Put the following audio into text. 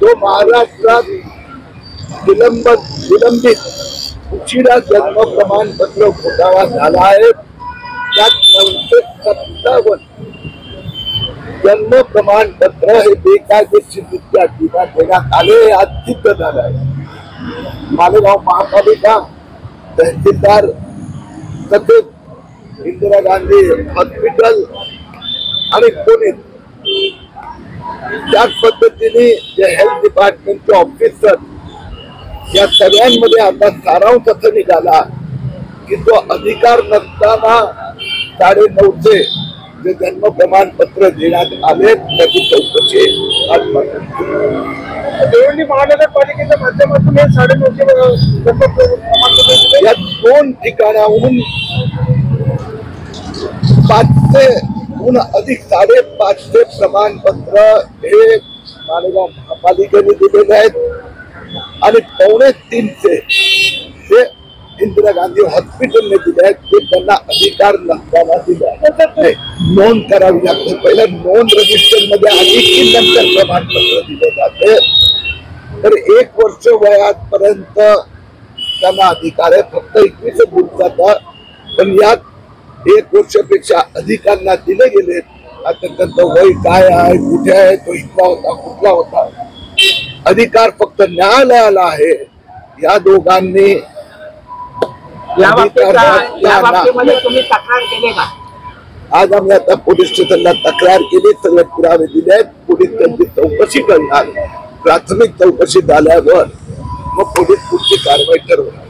जो महाराष्ट्रात विलंबित उशिरा जन्म प्रमाणपत्र घोटाळा झाला आहे, त्यात 957 जन्म प्रमाणपत्र हे बेकायदेशीररित्या देण्यात आले, आज सिद्ध झालं आहे। मालेगाव महापालिका, तहसीलदार तसेच इंदिरा गांधी हॉस्पिटल आणि पुणे त्याच पद्धतीने जे हेल्थ डिपार्टमेंटचे ऑफिसर या सगळ्यांमध्ये आता सारांश असं निघाला की तो अधिकार नसताना 950 जे जन्म प्रमाणपत्र देण्यात आले त्याची चौकशी भिवंडी महानगरपालिकेच्या माध्यमातून हे 950 या 2 ठिकाणाहून 500हून अधिक 550 प्रमाणपत्र हे मालेगाव महापालिकेने दिलेले आहेत आणि 250 हे इंदिरा गांधी हॉस्पिटलने दिले आहेत, ते त्यांना अधिकार नसताना दिले आहेत। नोंद करावी लागते, पहिल्या नोंद रजिस्टर मध्ये आली की नंतर प्रमाणपत्र दिले जाते। तर 1 वर्ष वयापर्यंत त्यांना अधिकार आहे, फक्त 21 दिवसाचा, पण यात 1 वर्षापेक्षा अधिकांना दिले गेले। आता त्यांचं वय काय आहे, कुठे आहे, तो इथला होता कुठला होता, अधिकार फक्त न्यायालयाला आहे। या दोघांनी या बाबतीमध्ये तुम्ही तक्रार केली का? आज आम्ही आता पोलीस स्टेशनला तक्रार केली, सगळे पुरावे दिले आहेत, पोलीस त्यांची चौकशी करणार, प्राथमिक चौकशी झाल्यावर मग पोलीस पुढची कारवाई ठरवणार।